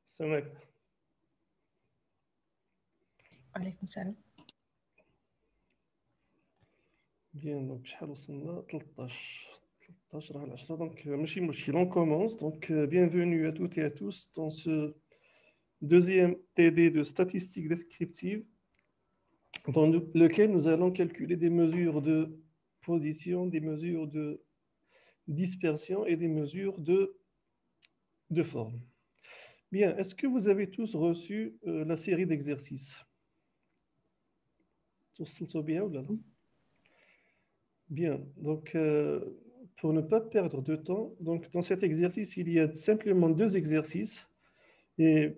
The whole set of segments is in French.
سمعك. عليكم السلام. Bien, donc شحال وصلنا 13 راه 10 donc ماشي مشكل on commence donc bienvenue à toutes et à tous dans ce deuxième TD de statistiques descriptives dans lequel nous allons calculer des mesures de position, des mesures de dispersion et des mesures de forme. Bien, est-ce que vous avez tous reçu la série d'exercices? توصلتوا بها ولا لا؟ Bien, donc pour ne pas perdre de temps, donc dans cet exercice, il y a simplement deux exercices et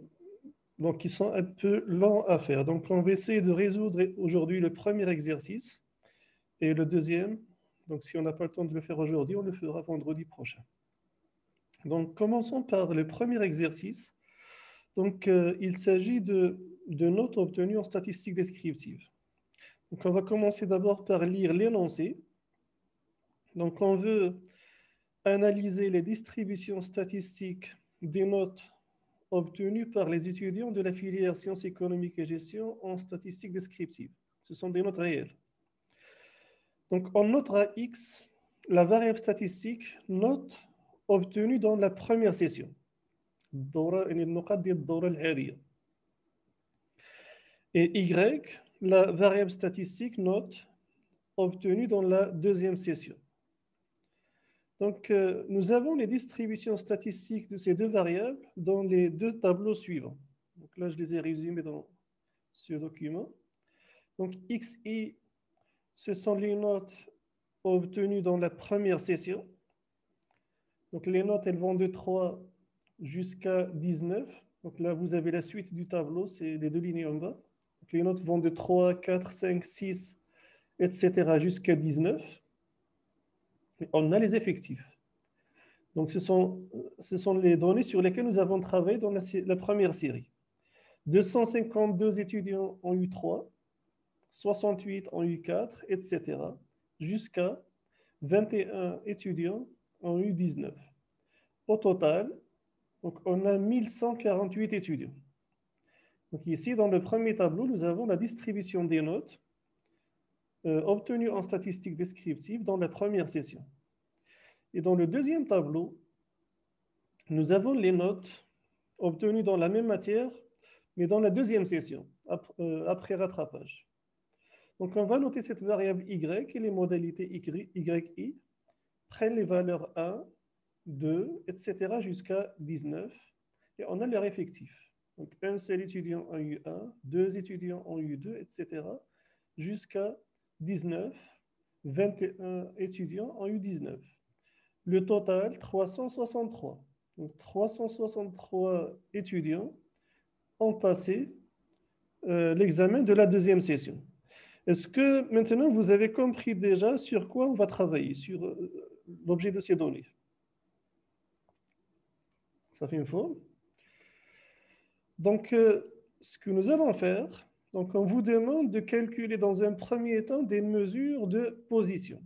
donc qui sont un peu lents à faire. Donc on va essayer de résoudre aujourd'hui le premier exercice et le deuxième. Donc si on n'a pas le temps de le faire aujourd'hui, on le fera vendredi prochain. Donc commençons par le premier exercice. Donc il s'agit de notes obtenues en statistiques descriptives. Donc on va commencer d'abord par lire l'énoncé. Donc on veut analyser les distributions statistiques des notes obtenues par les étudiants de la filière sciences économiques et gestion en statistiques descriptives. Ce sont des notes réelles. Donc on notera X, la variable statistique, note obtenue dans la première session. Et Y, la variable statistique, note obtenue dans la deuxième session. Donc, nous avons les distributions statistiques de ces deux variables dans les deux tableaux suivants. Donc là, je les ai résumés dans ce document. Donc, XI, ce sont les notes obtenues dans la première session. Donc, les notes, elles vont de 3 jusqu'à 19. Donc là, vous avez la suite du tableau, c'est les deux lignes en bas. Donc, les notes vont de 3, 4, 5, 6, etc. jusqu'à 19. Et on a les effectifs. Donc, ce sont les données sur lesquelles nous avons travaillé dans la première série. 252 étudiants en U3, 68 en U4, etc. jusqu'à 21 étudiants en U19. Au total, donc, on a 1148 étudiants. Donc, ici, dans le premier tableau, nous avons la distribution des notes obtenues en statistiques descriptives dans la première session. Et dans le deuxième tableau, nous avons les notes obtenues dans la même matière, mais dans la deuxième session, après rattrapage. Donc, on va noter cette variable y et les modalités yi prennent les valeurs 1, 2, etc. jusqu'à 19, et on a leur effectif. Donc, un seul étudiant en U1, deux étudiants en U2, etc. jusqu'à 19, 21 étudiants en U19. Le total, 363. Donc, 363 étudiants ont passé l'examen de la deuxième session. Est-ce que maintenant vous avez compris déjà sur quoi on va travailler, sur l'objet de ces données? Ça fait une forme. Donc, ce que nous allons faire, donc on vous demande de calculer dans un premier temps des mesures de position.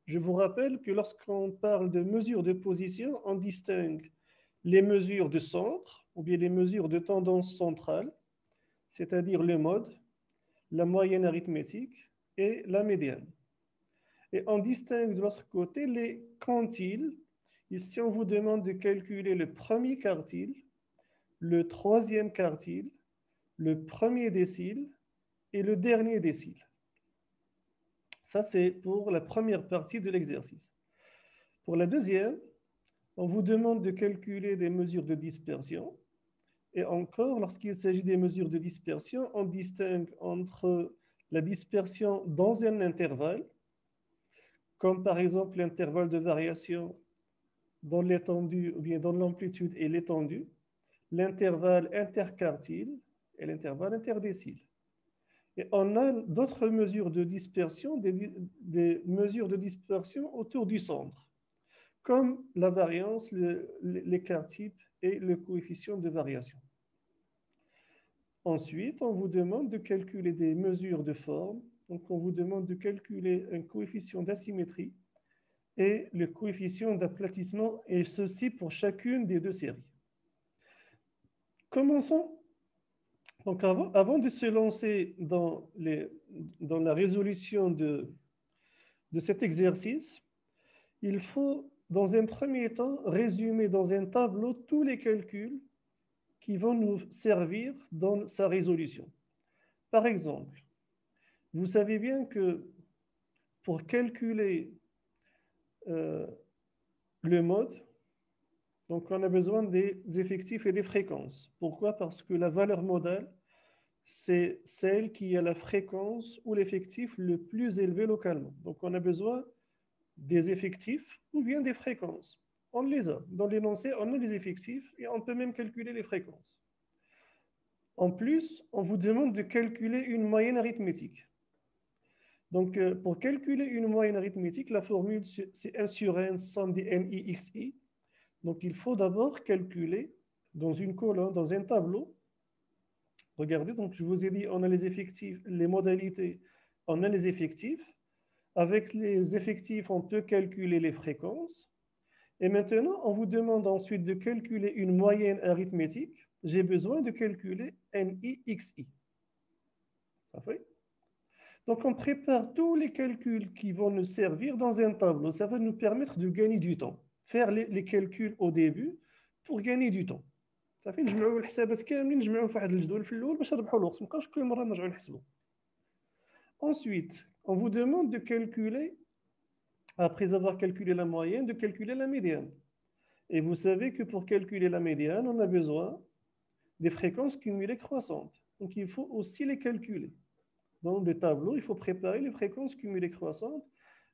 Je vous rappelle que lorsqu'on parle de mesures de position, on distingue les mesures de centre ou bien les mesures de tendance centrale, c'est-à-dire le mode, la moyenne arithmétique et la médiane. Et on distingue de l'autre côté les quantiles. Ici, on vous demande de calculer le premier quartile, le troisième quartile, le premier décile et le dernier décile. Ça, c'est pour la première partie de l'exercice. Pour la deuxième, on vous demande de calculer des mesures de dispersion. Et encore, lorsqu'il s'agit des mesures de dispersion, on distingue entre la dispersion dans un intervalle, comme par exemple l'intervalle de variation dans l'étendue ou bien dans l'amplitude et l'étendue, l'intervalle interquartile et l'intervalle interdécile. Et on a d'autres mesures de dispersion, des mesures de dispersion autour du centre, comme la variance, l'écart type et le coefficient de variation. Ensuite, on vous demande de calculer des mesures de forme. Donc, on vous demande de calculer un coefficient d'asymétrie et le coefficient d'aplatissement, et ceci pour chacune des deux séries. Commençons. Donc, avant de se lancer dans la résolution de cet exercice, il faut, dans un premier temps, résumer dans un tableau tous les calculs qui vont nous servir dans sa résolution. Par exemple, vous savez bien que pour calculer le mode, donc on a besoin des effectifs et des fréquences. Pourquoi? Parce que la valeur modale, c'est celle qui a la fréquence ou l'effectif le plus élevé localement. Donc on a besoin des effectifs ou bien des fréquences. On les a. Dans l'énoncé, on a les effectifs et on peut même calculer les fréquences. En plus, on vous demande de calculer une moyenne arithmétique. Donc, pour calculer une moyenne arithmétique, la formule, c'est 1 sur n somme des NI, XI. Donc, il faut d'abord calculer dans une colonne, dans un tableau. Regardez, donc je vous ai dit, on a les effectifs, les modalités, on a les effectifs. Avec les effectifs, on peut calculer les fréquences. Et maintenant, on vous demande ensuite de calculer une moyenne arithmétique. J'ai besoin de calculer NI, XI. Ça fait? Donc, on prépare tous les calculs qui vont nous servir dans un tableau. Ça va nous permettre de gagner du temps. Faire les calculs au début pour gagner du temps. صافي نجمعوا الحسابات كاملين نجمعوهم في واحد الجدول في الاول باش نربحوا الوقت ما نبقاوش كل مره نرجعوا نحسبوا. Ensuite, on vous demande de calculer, après avoir calculé la moyenne, de calculer la médiane. Et vous savez que pour calculer la médiane, on a besoin des fréquences cumulées croissantes. Donc il faut aussi les calculer. Dans le tableau, il faut préparer les fréquences cumulées croissantes.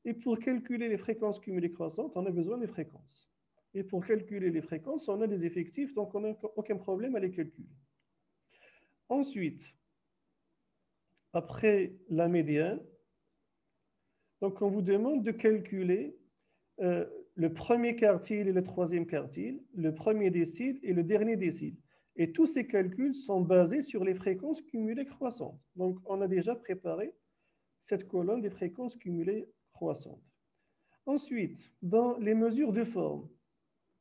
Et pour calculer les fréquences cumulées croissantes, on a besoin des fréquences. Et pour calculer les fréquences, on a des effectifs, donc on n'a aucun problème à les calculer. Ensuite, après la médiane, donc on vous demande de calculer le premier quartile et le troisième quartile, le premier décile et le dernier décile. Et tous ces calculs sont basés sur les fréquences cumulées croissantes. Donc, on a déjà préparé cette colonne des fréquences cumulées croissantes. Ensuite, dans les mesures de forme,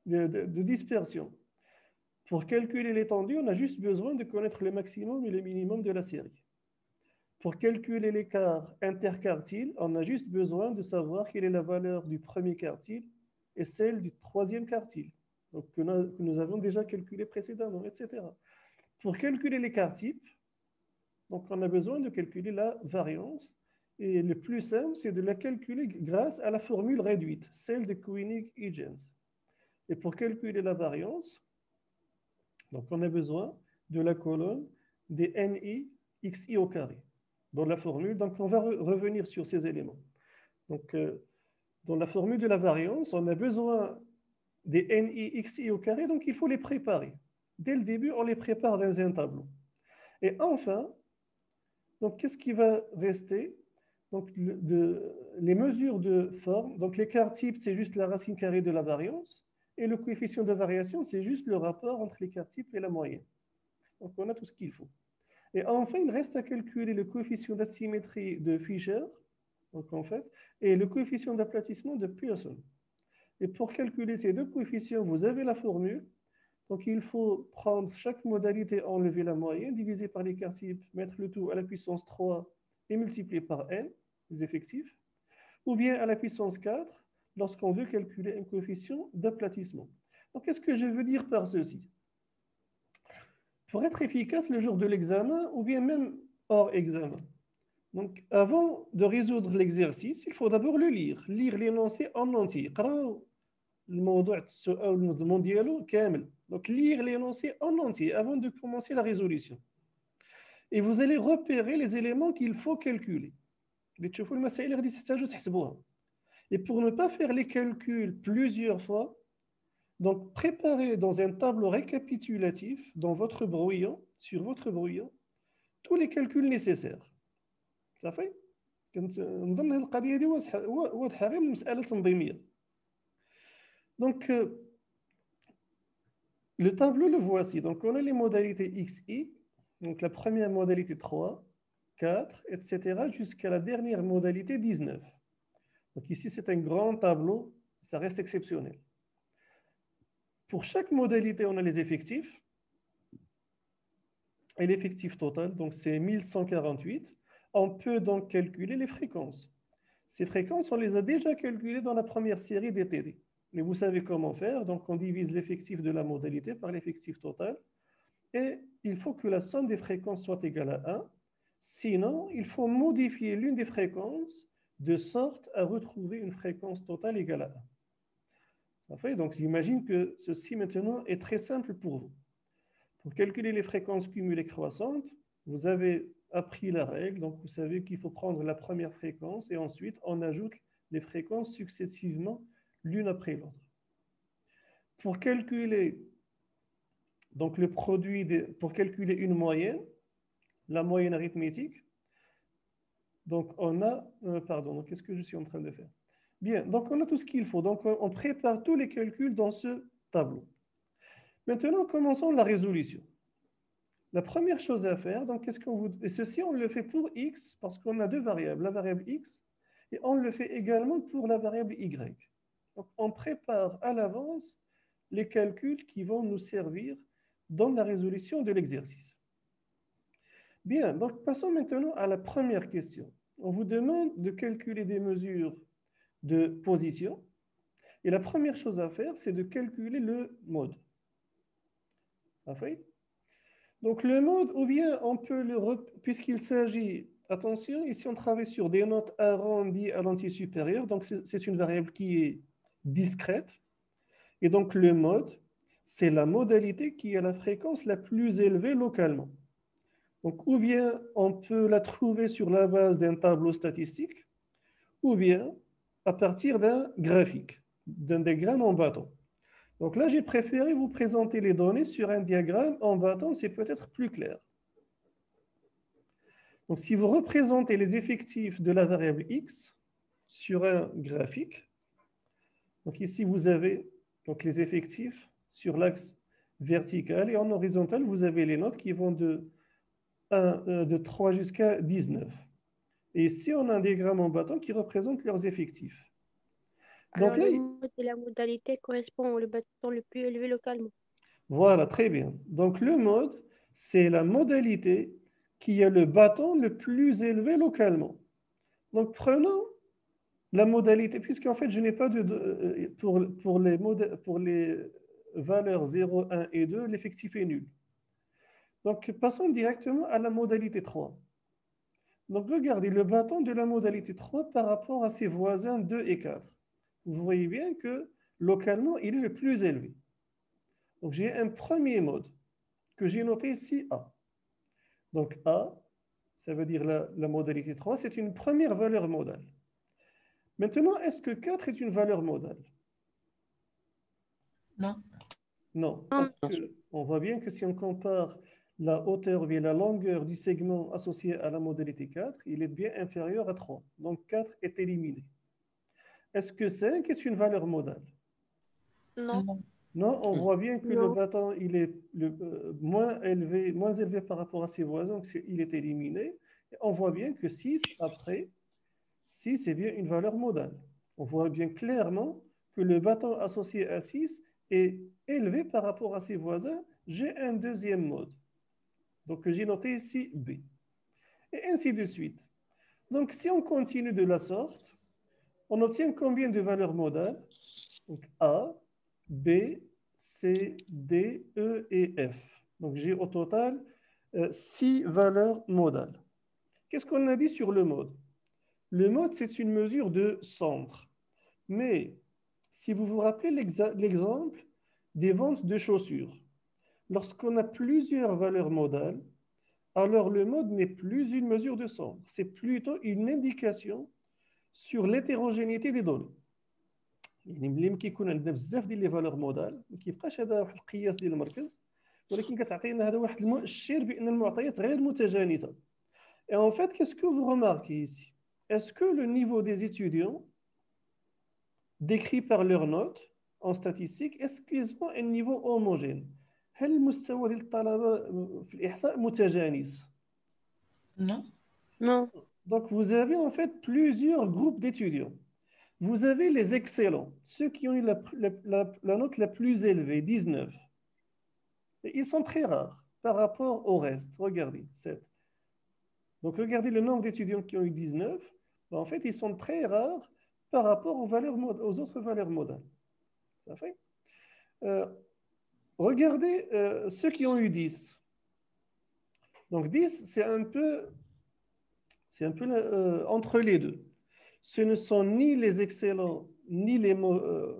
de dispersion, pour calculer l'étendue, on a juste besoin de connaître le maximum et le minimum de la série. Pour calculer l'écart interquartile, on a juste besoin de savoir quelle est la valeur du premier quartile et celle du troisième quartile, donc que nous avons déjà calculé précédemment, etc. Pour calculer l'écart type, donc on a besoin de calculer la variance. Et le plus simple, c'est de la calculer grâce à la formule réduite, celle de Koenig-Huygens. Et pour calculer la variance, donc on a besoin de la colonne des NI XI au carré dans la formule. Donc on va revenir sur ces éléments. Donc dans la formule de la variance, on a besoin des NI XI au carré, donc il faut les préparer. Dès le début, on les prépare dans un tableau. Et enfin, donc qu'est-ce qui va rester? Donc les mesures de forme, donc l'écart type, c'est juste la racine carrée de la variance. Et le coefficient de variation, c'est juste le rapport entre l'écart type et la moyenne. Donc, on a tout ce qu'il faut. Et enfin, il reste à calculer le coefficient d'asymétrie de Fisher, donc en fait, et le coefficient d'aplatissement de Pearson. Et pour calculer ces deux coefficients, vous avez la formule. Donc, il faut prendre chaque modalité, enlever la moyenne, diviser par l'écart type, mettre le tout à la puissance 3 et multiplier par n, les effectifs, ou bien à la puissance 4, lorsqu'on veut calculer un coefficient d'aplatissement. Donc, qu'est-ce que je veux dire par ceci? Pour être efficace le jour de l'examen, ou bien même hors examen. Donc, avant de résoudre l'exercice, il faut d'abord le lire. Lire l'énoncé en entier. الموضوع السؤال المضمون ديالو كامل. Donc, lire l'énoncé en entier avant de commencer la résolution. Et vous allez repérer les éléments qu'il faut calculer. تشوفوا المسائل اللي غادي تحتاجوا تحسبوها. Et pour ne pas faire les calculs plusieurs fois, donc préparez dans un tableau récapitulatif dans votre brouillon, sur votre brouillon, tous les calculs nécessaires. Ça fait نظن هذه القضيه دي واضحه غير مساله تنظيميه. Donc le tableau le voici. Donc on a les modalités XI, donc la première modalité 3, 4, etc. jusqu'à la dernière modalité 19. Donc ici, c'est un grand tableau, ça reste exceptionnel. Pour chaque modalité, on a les effectifs. Et l'effectif total, donc c'est 1148. On peut donc calculer les fréquences. Ces fréquences, on les a déjà calculées dans la première série des TD. Mais vous savez comment faire. Donc, on divise l'effectif de la modalité par l'effectif total. Et il faut que la somme des fréquences soit égale à 1. Sinon, il faut modifier l'une des fréquences de sorte à retrouver une fréquence totale égale à 1. Parfait. Donc, j'imagine que ceci maintenant est très simple pour vous. Pour calculer les fréquences cumulées croissantes, vous avez appris la règle, donc vous savez qu'il faut prendre la première fréquence et ensuite on ajoute les fréquences successivement l'une après l'autre. Pour calculer donc le produit pour calculer une moyenne, la moyenne arithmétique, donc on a pardon, qu'est-ce que je suis en train de faire? Bien, donc on a tout ce qu'il faut. Donc on prépare tous les calculs dans ce tableau. Maintenant, commençons la résolution. La première chose à faire, donc qu'est-ce qu'on vous... Et ceci, on le fait pour x parce qu'on a deux variables, la variable x, et on le fait également pour la variable y. Donc, on prépare à l'avance les calculs qui vont nous servir dans la résolution de l'exercice. Bien, donc passons maintenant à la première question. On vous demande de calculer des mesures de position. Et la première chose à faire, c'est de calculer le mode. Parfait. Donc le mode, ou bien on peut puisqu'il s'agit, attention, ici on travaille sur des notes arrondies à l'entier supérieur, donc c'est une variable qui est discrète. Et donc le mode, c'est la modalité qui a la fréquence la plus élevée localement. Donc ou bien on peut la trouver sur la base d'un tableau statistique, ou bien à partir d'un graphique, d'un diagramme en bâton. Donc là, j'ai préféré vous présenter les données sur un diagramme en bâton, c'est peut-être plus clair. Donc si vous représentez les effectifs de la variable x sur un graphique, donc ici vous avez donc les effectifs sur l'axe vertical et en horizontal, vous avez les notes qui vont de 3 jusqu'à 19. Et ici, on a un diagramme en bâton qui représente leurs effectifs. Alors, Donc là, le mode et la modalité correspondent au bâton le plus élevé localement. Voilà, très bien. Donc le mode, c'est la modalité qui a le bâton le plus élevé localement. Donc prenons la modalité, puisqu'en fait, je n'ai pas pour les valeurs 0, 1 et 2, l'effectif est nul. Donc passons directement à la modalité 3. Donc regardez le bâton de la modalité 3 par rapport à ses voisins 2 et 4. Vous voyez bien que localement, il est le plus élevé. Donc j'ai un premier mode que j'ai noté ici A. Donc A, ça veut dire la modalité 3, c'est une première valeur modale. Maintenant, est-ce que 4 est une valeur modale? Non. Non, parce qu'on voit bien que si on compare la hauteur ou la longueur du segment associé à la modalité 4, il est bien inférieur à 3. Donc 4 est éliminé. Est-ce que 5 est une valeur modale? Non. Non, on voit bien que le Non. bâton il est moins élevé par rapport à ses voisins, donc il est éliminé. Et on voit bien que 6 après, 6 est bien une valeur modale. On voit bien clairement que le bâton associé à 6 est élevé par rapport à ses voisins. J'ai un deuxième mode. Donc j'ai noté ici B. Et ainsi de suite. Donc si on continue de la sorte, on obtient combien de valeurs modales? Donc A, B, C, D, E et F. Donc j'ai au total 6 valeurs modales. Qu'est-ce qu'on a dit sur le mode? Le mode, c'est une mesure de centre. Mais si vous vous rappelez l'exemple des ventes de chaussures, lorsqu'on a plusieurs valeurs modales, alors le mode n'est plus une mesure de centre, c'est plutôt une indication sur l'hétérogénéité des données. يعني ملي كيكون عندنا بزاف ديال لي فالور مودال ما كيبقاش هذا واحد القياس ديال المركز ولكن كتعطينا هذا واحد المؤشر بان المعطيات غير متجانسه. Et en fait, qu'est-ce que vous remarquez ici? Est-ce que le niveau des étudiants décrit par leurs notes en statistique, est-ce qu'ils ont un niveau homogène? هل المستوى ديال الطلبه في الإحصاء متجانس؟ Non. Non. Donc vous avez en fait plusieurs groupes d'étudiants. Vous avez les excellents, ceux qui ont eu la note la plus élevée, 19. Et ils sont très rares par rapport au reste. Regardez, 7. Donc, regardez le nombre d'étudiants qui ont eu 19. En fait, ils sont très rares par rapport aux autres valeurs modales. Ça fait regardez ceux qui ont eu 10. Donc 10, c'est un peu entre les deux. Ce ne sont ni les excellents, ni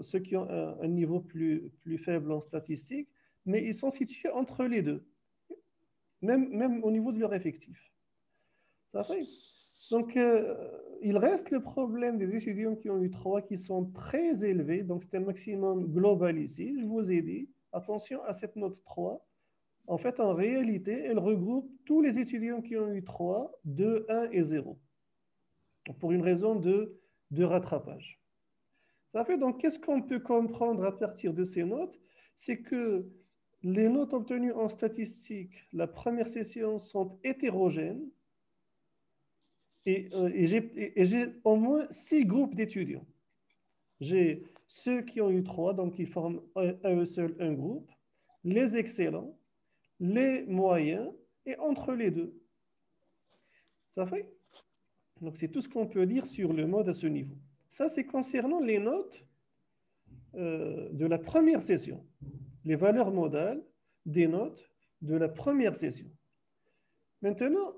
ceux qui ont un niveau plus faible en statistique, mais ils sont situés entre les deux, même au niveau de leur effectif. Ça fait. Donc, il reste le problème des étudiants qui ont eu 3 qui sont très élevés. Donc, c'est un maximum global ici. Je vous ai dit, attention à cette note 3. En fait, en réalité, elle regroupe tous les étudiants qui ont eu 3, 2, 1 et 0. Pour une raison de rattrapage. Ça fait donc, qu'est-ce qu'on peut comprendre à partir de ces notes? C'est que les notes obtenues en statistique, la première session, sont hétérogènes. Et j'ai au moins 6 groupes d'étudiants. J'ai ceux qui ont eu 3, donc ils forment à eux seuls un groupe, les excellents, les moyens et entre les deux. Ça fait? Donc c'est tout ce qu'on peut dire sur le mode à ce niveau. Ça, c'est concernant les notes de la première session, les valeurs modales des notes de la première session. Maintenant,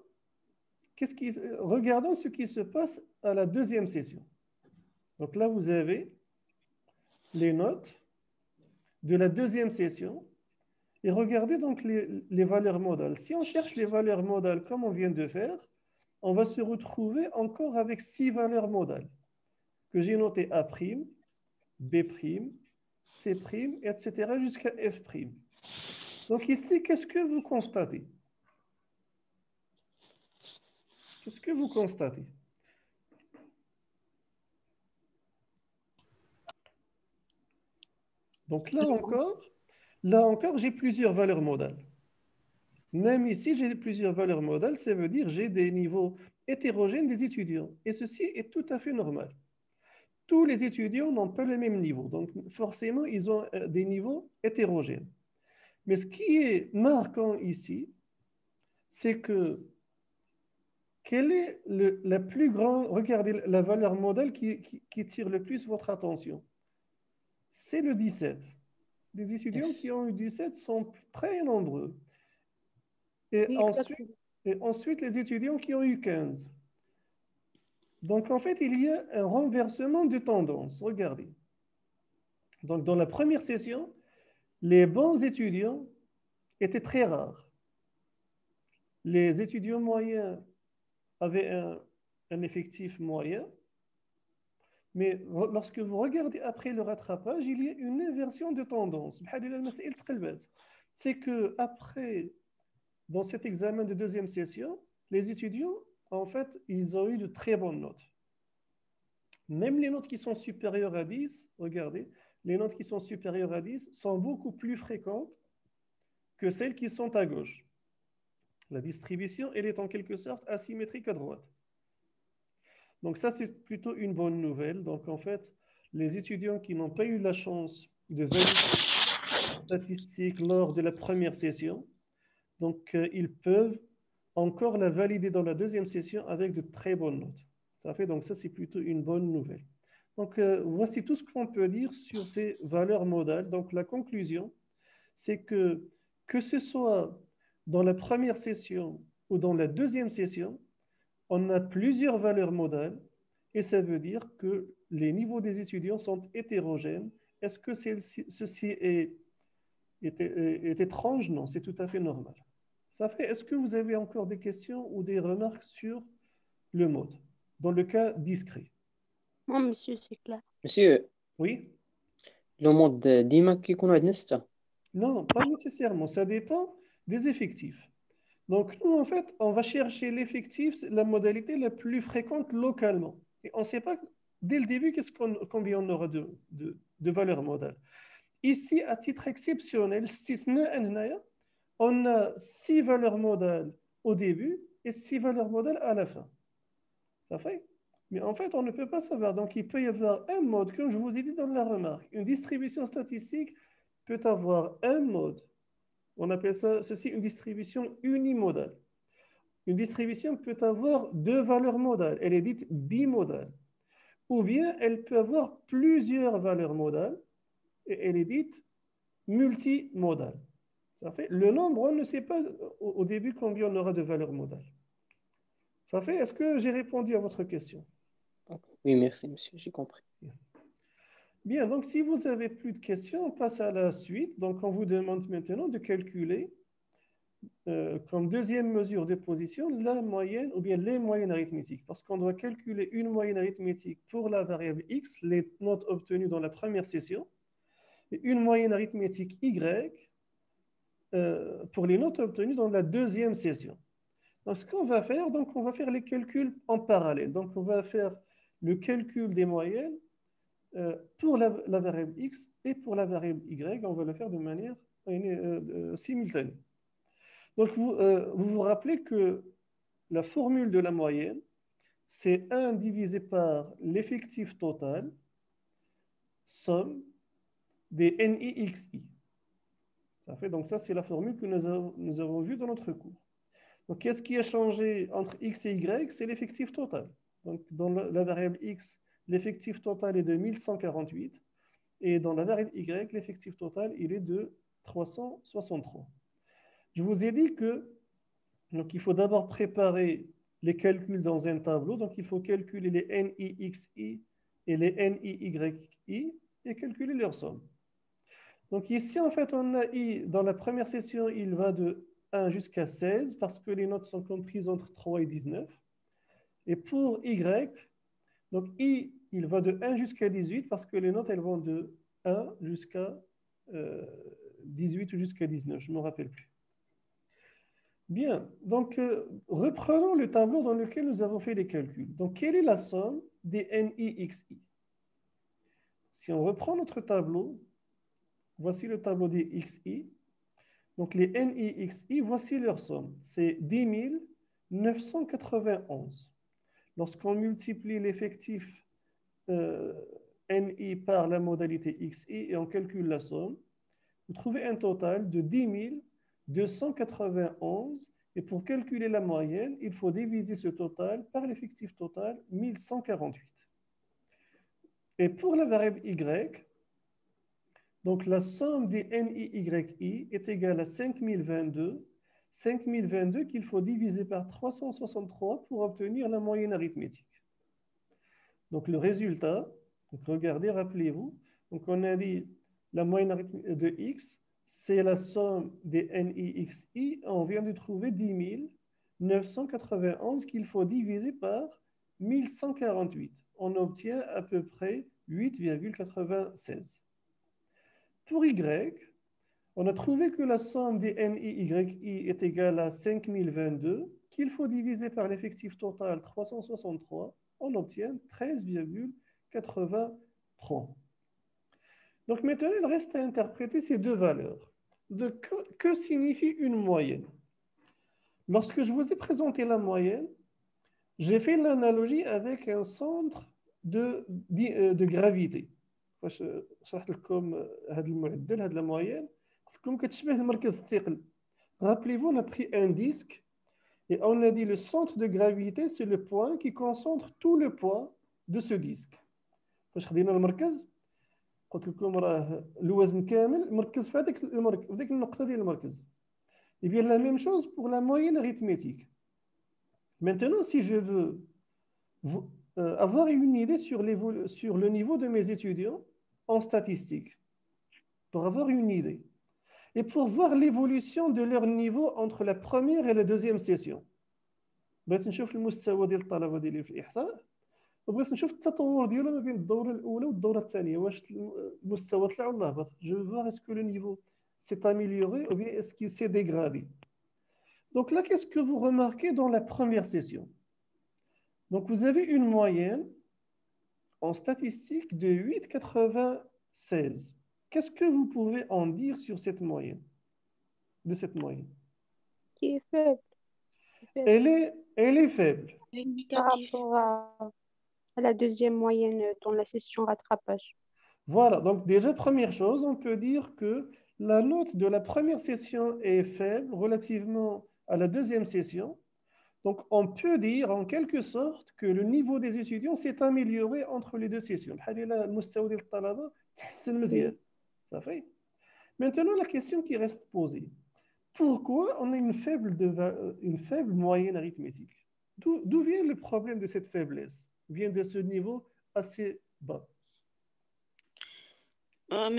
regardons ce qui se passe à la deuxième session. Donc là, vous avez les notes de la deuxième session et regardez donc les valeurs modales. Si on cherche les valeurs modales comme on vient de faire, on va se retrouver encore avec 6 valeurs modales que j'ai notées A', B', C', etc. jusqu'à F'. Donc ici, qu'est-ce que vous constatez? Qu'est-ce que vous constatez? Donc là encore, j'ai plusieurs valeurs modales. Même ici, j'ai plusieurs valeurs modales, ça veut dire que j'ai des niveaux hétérogènes des étudiants. Et ceci est tout à fait normal. Tous les étudiants n'ont pas le même niveau, donc forcément, ils ont des niveaux hétérogènes. Mais ce qui est marquant ici, c'est que quelle est la plus grande, regardez la valeur modale qui tire le plus votre attention. C'est le 17. Les étudiants qui ont eu 17 sont très nombreux. Et Oui, ensuite, les étudiants qui ont eu 15. Donc, en fait, il y a un renversement de tendance. Regardez. Donc, dans la première session, les bons étudiants étaient très rares. Les étudiants moyens avaient un effectif moyen. Mais lorsque vous regardez après le rattrapage, il y a une inversion de tendance. C'est que après, dans cet examen de deuxième session, les étudiants, en fait, ils ont eu de très bonnes notes. Même les notes qui sont supérieures à 10, regardez, les notes qui sont supérieures à 10 sont beaucoup plus fréquentes que celles qui sont à gauche. La distribution, elle est en quelque sorte asymétrique à droite. Donc ça, c'est plutôt une bonne nouvelle. Donc en fait, les étudiants qui n'ont pas eu la chance de valider les statistiques lors de la première session, donc ils peuvent encore la valider dans la deuxième session avec de très bonnes notes. Ça fait donc ça, c'est plutôt une bonne nouvelle. Donc voici tout ce qu'on peut dire sur ces valeurs modales. Donc la conclusion, c'est que ce soit dans la première session ou dans la deuxième session, on a plusieurs valeurs modales et ça veut dire que les niveaux des étudiants sont hétérogènes. Est-ce que ceci est étrange? Non, c'est tout à fait normal. Ça fait, est-ce que vous avez encore des questions ou des remarques sur le mode, dans le cas discret? Non, monsieur, c'est clair. Monsieur, Oui? le mode ديما كيكونوا عندنا 6. Non, pas nécessairement. Ça dépend des effectifs. Donc, nous, en fait, on va chercher l'effectif, la modalité la plus fréquente localement. Et on ne sait pas dès le début combien on aura de valeurs modales. Ici, à titre exceptionnel, on a 6 valeurs modales au début et 6 valeurs modales à la fin. Ça fait? Mais en fait, on ne peut pas savoir. Donc, il peut y avoir un mode, comme je vous ai dit dans la remarque. Une distribution statistique peut avoir un mode. On appelle ceci une distribution unimodale. Une distribution peut avoir deux valeurs modales. Elle est dite bimodale. Ou bien elle peut avoir plusieurs valeurs modales et elle est dite multimodale. Ça fait, le nombre, on ne sait pas au début combien on aura de valeurs modales. Ça fait, est-ce que j'ai répondu à votre question? Oui, merci, monsieur, j'ai compris. Bien, donc si vous avez plus de questions, on passe à la suite. Donc on vous demande maintenant de calculer comme deuxième mesure de position la moyenne ou bien les moyennes arithmétiques. Parce qu'on doit calculer une moyenne arithmétique pour la variable x, les notes obtenues dans la première session, et une moyenne arithmétique y pour les notes obtenues dans la deuxième session. Donc, ce qu'on va faire, donc, on va faire les calculs en parallèle. Donc, on va faire le calcul des moyennes pour la variable x et pour la variable y. On va le faire de manière simultanée. Donc, vous vous rappelez que la formule de la moyenne, c'est 1 divisé par l'effectif total, somme des NIXI. Ça fait, donc ça, c'est la formule que nous avons vue dans notre cours. Donc, qu'est-ce qui a changé entre x et y? C'est l'effectif total. Donc, dans la variable x, l'effectif total est de 1148. Et dans la variable y, l'effectif total, il est de 363. Je vous ai dit que donc, il faut d'abord préparer les calculs dans un tableau. Donc, il faut calculer les NIXI et les NIYI et calculer leur somme. Donc, ici, en fait, on a I, dans la première session, il va de 1 jusqu'à 16 parce que les notes sont comprises entre 3 et 19. Et pour Y, donc I, il va de 1 jusqu'à 18 parce que les notes, elles vont de 1 jusqu'à 18 ou jusqu'à 19, je ne me rappelle plus. Bien, donc reprenons le tableau dans lequel nous avons fait les calculs. Donc, quelle est la somme des NIXI? Si on reprend notre tableau, voici le tableau des XI. Donc, les NIXI, voici leur somme. C'est 10 991. Lorsqu'on multiplie l'effectif NI par la modalité XI et on calcule la somme, vous trouvez un total de 10 291. Et pour calculer la moyenne, il faut diviser ce total par l'effectif total, 1148. Et pour la variable Y, donc la somme des NIYI est égale à 5022. 5022 qu'il faut diviser par 363 pour obtenir la moyenne arithmétique. Donc le résultat, donc regardez, rappelez-vous, donc on a dit la moyenne arithmétique de x, c'est la somme des NIXI. On vient de trouver 10 991 qu'il faut diviser par 1148. On obtient à peu près 8,96. Pour Y, on a trouvé que la somme des NIYI est égale à 5022, qu'il faut diviser par l'effectif total 363. On obtient 13,83. Donc maintenant, il reste à interpréter ces deux valeurs. Que signifie une moyenne? Lorsque je vous ai présenté la moyenne, j'ai fait l'analogie avec un centre de gravité. فاش شرحت لكم هذا المعدل هذه المويين قلت لكم كتشبه المركز الثقل. Rappelez-vous, on a pris un disque et on a dit le centre de gravité, c'est le point qui concentre tout le poids de ce disque. فاش خدينا المركز قلت لكم راه الوزن كامل مركز في هذيك النقطه ديال المركز. Et bien la même chose pour la moyenne arithmétique. Maintenant, si je veux avoir une idée sur le niveau de mes étudiants en statistique, pour avoir une idée, et pour voir l'évolution de leur niveau entre la première et la deuxième session. بغيت نشوف المستوى ديال الطلبه ديالي في الاحصاء وبغيت نشوف التطور ديالو ما بين الدوره الاولى والدوره الثانيه واش المستوى طلع ولا هبط. Je veux voir est-ce que le niveau s'est amélioré ou bien est-ce qu'il s'est dégradé. Donc là, qu'est-ce que vous remarquez dans la première session? Donc vous avez une moyenne en statistique de 8,96. Qu'est-ce que vous pouvez en dire sur cette moyenne? De cette moyenne? Qui est faible. Elle est faible. Par rapport à à la deuxième moyenne dans la session rattrapage. Voilà, donc déjà, première chose, on peut dire que la note de la première session est faible relativement à la deuxième session. Donc, on peut dire en quelque sorte que le niveau des étudiants s'est amélioré entre les deux sessions. Oui. Ça fait. Maintenant, la question qui reste posée. Pourquoi on a une faible moyenne arithmétique? D'où vient le problème de cette faiblesse? Vient de ce niveau assez bas.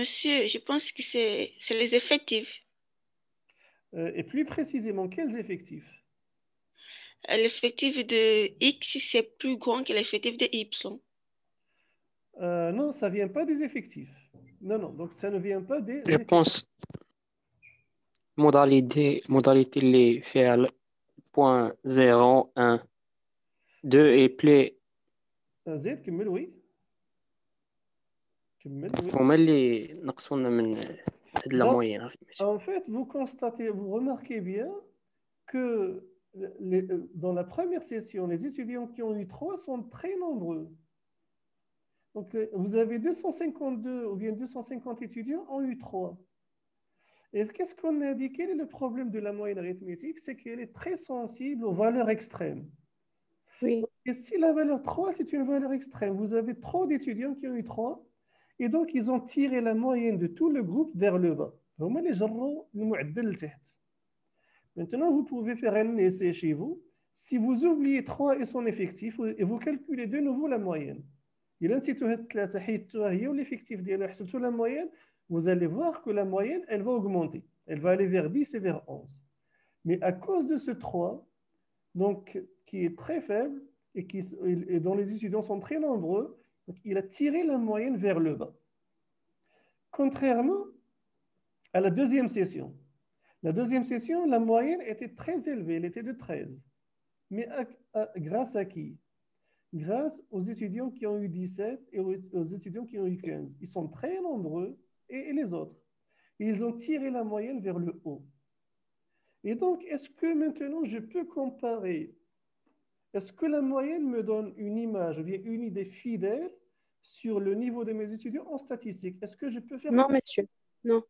Monsieur, je pense que c'est les effectifs. Et plus précisément, quels effectifs? L'effectif de X, c'est plus grand que l'effectif de Y. Non, ça ne vient pas des effectifs. Non, non, donc ça ne vient pas des Je effectifs. pense modalité les faire point 0, 1, 2 et plus زيد كمل وي كمل وي. هما اللي نقصونا من هاد لا Donc, موين. en fait, vous constatez, vous remarquez bien que dans la première session, les étudiants qui ont eu 3 sont très nombreux. Donc, vous avez 252 ou bien 250 étudiants ont eu 3. Et qu'est-ce qu'on a dit? Quel est le problème de la moyenne arithmétique? C'est qu'elle est très sensible aux valeurs extrêmes. Oui. Et si la valeur 3, c'est une valeur extrême, vous avez trop d'étudiants qui ont eu 3, et donc ils ont tiré la moyenne de tout le groupe vers le bas. Maintenant, vous pouvez faire un essai chez vous. Si vous oubliez 3 et son effectif, et vous calculez de nouveau la moyenne. L'effectif la moyenne, vous allez voir que la moyenne, elle va augmenter. Elle va aller vers 10 et vers 11. Mais à cause de ce 3, donc, qui est très faible et dont les étudiants sont très nombreux, donc il a tiré la moyenne vers le bas. Contrairement à la deuxième session. La deuxième session, la moyenne était très élevée, elle était de 13. Mais grâce à qui? Grâce aux étudiants qui ont eu 17 et aux étudiants qui ont eu 15. Ils sont très nombreux et les autres. Et ils ont tiré la moyenne vers le haut. Et donc, est-ce que maintenant je peux comparer? Est-ce que la moyenne me donne une image ou bien une idée fidèle sur le niveau de mes étudiants en statistique? Est-ce que je peux faire... Non, monsieur. Non.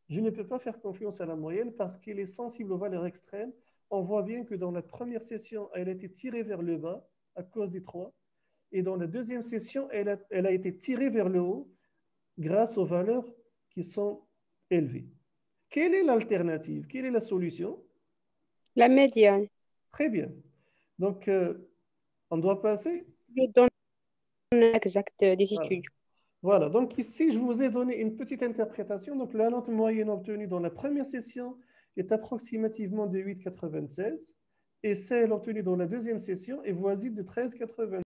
Je ne peux pas faire confiance à la moyenne parce qu'elle est sensible aux valeurs extrêmes. On voit bien que dans la première session, elle a été tirée vers le bas à cause des 3. Et dans la deuxième session, elle a été tirée vers le haut grâce aux valeurs qui sont élevées. Quelle est l'alternative? Quelle est la solution? La médiane. Très bien. Donc, on doit passer. Je donne exact des étudiants. Voilà. Donc, ici, je vous ai donné une petite interprétation. Donc, la note moyenne obtenue dans la première session est approximativement de 8,96 et celle obtenue dans la deuxième session est voisine de 13,80.